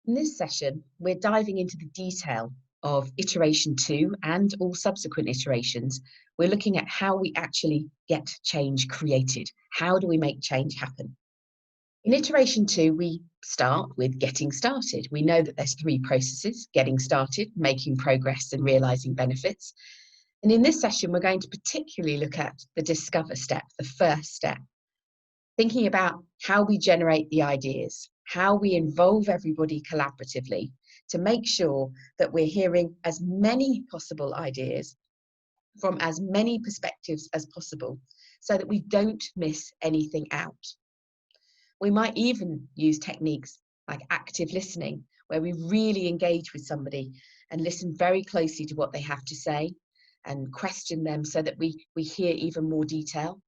In this session, we're diving into the detail of iteration 2 and all subsequent iterations. We're looking at how we actually get change created. How do we make change happen? In iteration 2, we start with getting started. We know that there's 3 processes: getting started, making progress, and realizing benefits. And in this session, we're going to particularly look at the discover step, the first step, thinking about how we generate the ideas, how we involve everybody collaboratively to make sure that we're hearing as many possible ideas from as many perspectives as possible so that we don't miss anything out. We might even use techniques like active listening, where we really engage with somebody and listen very closely to what they have to say and question them so that we hear even more detail.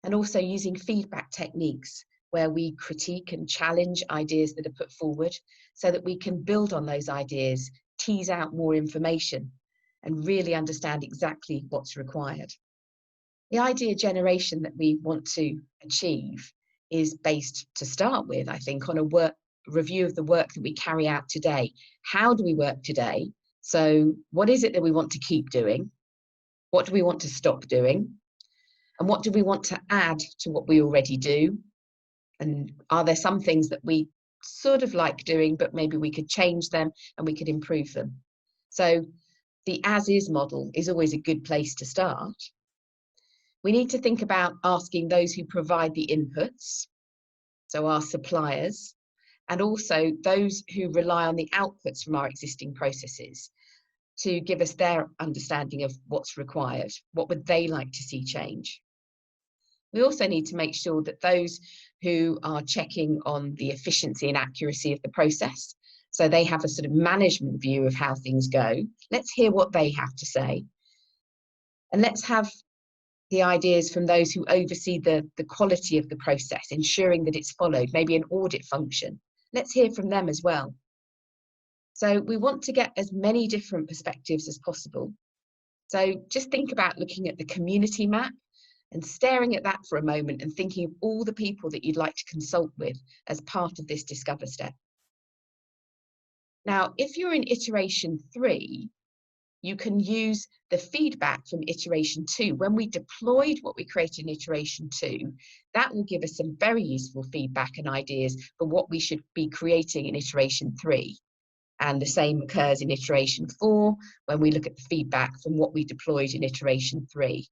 And also using feedback techniques where we critique and challenge ideas that are put forward so that we can build on those ideas, tease out more information, and really understand exactly what's required. The idea generation that we want to achieve is based, to start with, I think, on a review of the work that we carry out today. How do we work today? So what is it that we want to keep doing? What do we want to stop doing? And what do we want to add to what we already do? And are there some things that we sort of like doing, but maybe we could change them and we could improve them? So the as-is model is always a good place to start. We need to think about asking those who provide the inputs, so our suppliers, and also those who rely on the outputs from our existing processes to give us their understanding of what's required. What would they like to see change? We also need to make sure that those who are checking on the efficiency and accuracy of the process, so they have a sort of management view of how things go. Let's hear what they have to say. And let's have the ideas from those who oversee the quality of the process, ensuring that it's followed, maybe an audit function. Let's hear from them as well. So we want to get as many different perspectives as possible. So just think about looking at the community map and staring at that for a moment and thinking of all the people that you'd like to consult with as part of this discover step. Now, if you're in iteration 3, you can use the feedback from iteration 2. When we deployed what we created in iteration 2, that will give us some very useful feedback and ideas for what we should be creating in iteration 3. And the same occurs in iteration 4 when we look at the feedback from what we deployed in iteration 3.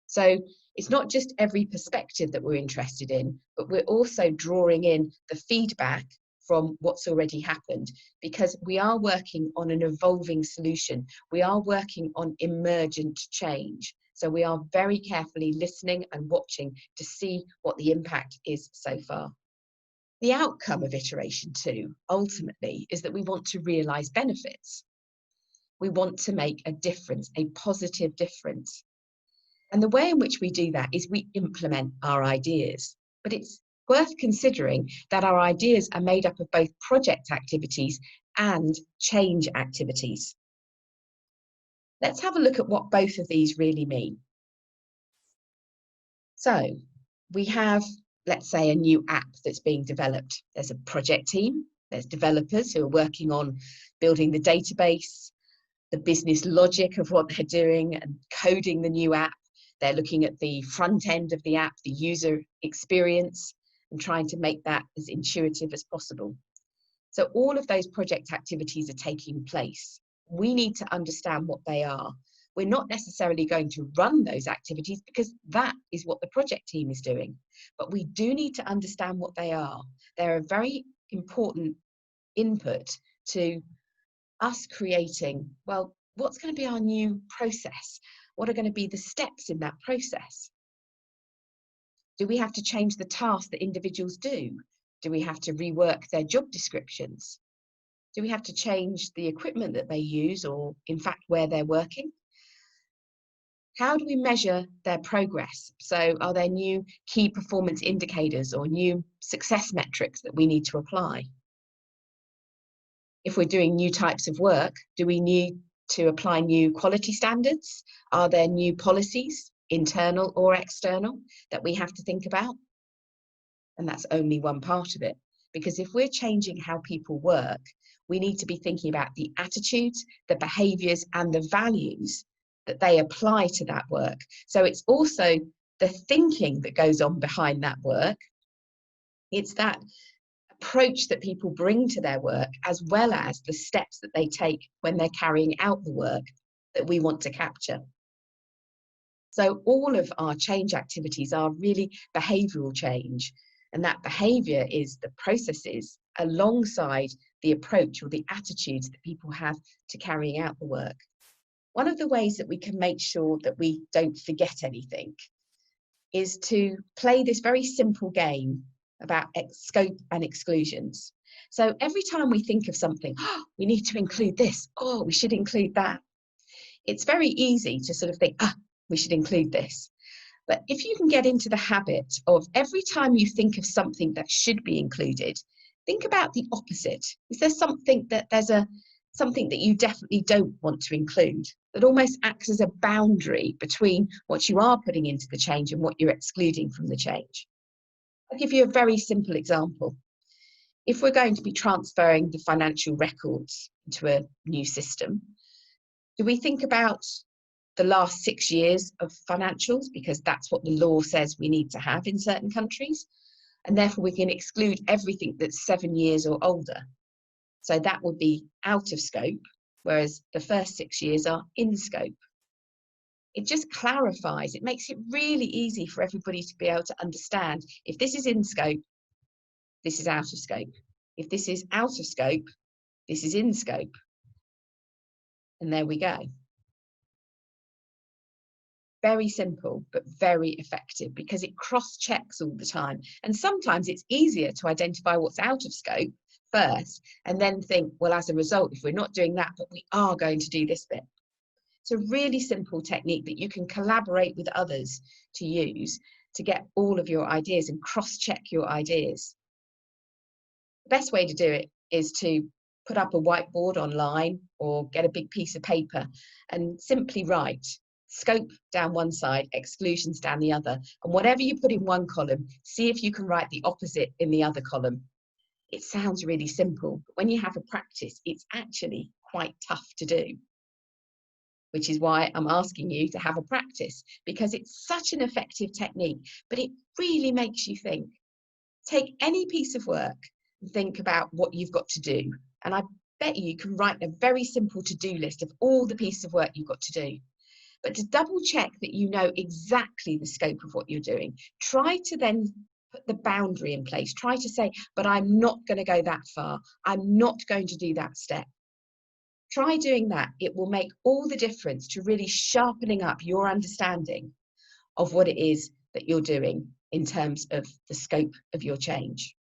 So it's not just every perspective that we're interested in, but we're also drawing in the feedback from what's already happened, because we are working on an evolving solution. We are working on emergent change. So we are very carefully listening and watching to see what the impact is so far. The outcome of iteration 2 ultimately is that we want to realize benefits. We want to make a difference, a positive difference. And the way in which we do that is we implement our ideas. But it's worth considering that our ideas are made up of both project activities and change activities. Let's have a look at what both of these really mean. So we have, let's say, a new app that's being developed. There's a project team, there's developers who are working on building the database, the business logic of what they're doing and coding the new app. They're looking at the front end of the app, the user experience, and trying to make that as intuitive as possible. So all of those project activities are taking place. We need to understand what they are. We're not necessarily going to run those activities because that is what the project team is doing. But we do need to understand what they are. They're a very important input to us creating, well, what's going to be our new process? What are going to be the steps in that process? Do we have to change the tasks that individuals do? Do we have to rework their job descriptions? Do we have to change the equipment that they use, or in fact where they're working? How do we measure their progress? So are there new key performance indicators or new success metrics that we need to apply? If we're doing new types of work, do we need to apply new quality standards? Are there new policies, internal or external, that we have to think about? And that's only one part of it. because if we're changing how people work, we need to be thinking about the attitudes, the behaviours and the values that they apply to that work. So it's also the thinking that goes on behind that work. It's that approach that people bring to their work, as well as the steps that they take when they're carrying out the work that we want to capture. So all of our change activities are really behavioural change, and that behaviour is the processes alongside the approach or the attitudes that people have to carrying out the work. One of the ways that we can make sure that we don't forget anything is to play this very simple game about scope and exclusions. So every time we think of something, oh, we need to include this, oh, we should include that, it's very easy to sort of think, we should include this. But if you can get into the habit of every time you think of something that should be included, think about the opposite. Is there something that something that you definitely don't want to include, that almost acts as a boundary between what you are putting into the change and what you're excluding from the change? I'll give you a very simple example. If we're going to be transferring the financial records into a new system, do we think about the last 6 years of financials, because that's what the law says we need to have in certain countries, and therefore we can exclude everything that's 7 years or older? So that would be out of scope, whereas the first 6 years are in scope. It just clarifies, it makes it really easy for everybody to be able to understand, if this is in scope, this is out of scope. If this is out of scope, this is in scope. And there we go. Very simple, but very effective, because it cross-checks all the time. And sometimes it's easier to identify what's out of scope first, and then think, well, as a result, if we're not doing that, but we are going to do this bit. It's a really simple technique that you can collaborate with others to use to get all of your ideas and cross-check your ideas. The best way to do it is to put up a whiteboard online or get a big piece of paper and simply write scope down one side, exclusions down the other. And whatever you put in one column, see if you can write the opposite in the other column. It sounds really simple, but when you have a practice, it's actually quite tough to do, which is why I'm asking you to have a practice, because it's such an effective technique, but it really makes you think. Take any piece of work and think about what you've got to do. And I bet you can write a very simple to-do list of all the pieces of work you've got to do. But to double check that you know exactly the scope of what you're doing, try to then put the boundary in place. Try to say, but I'm not going to go that far. I'm not going to do that step. Try doing that. It will make all the difference to really sharpening up your understanding of what it is that you're doing in terms of the scope of your change.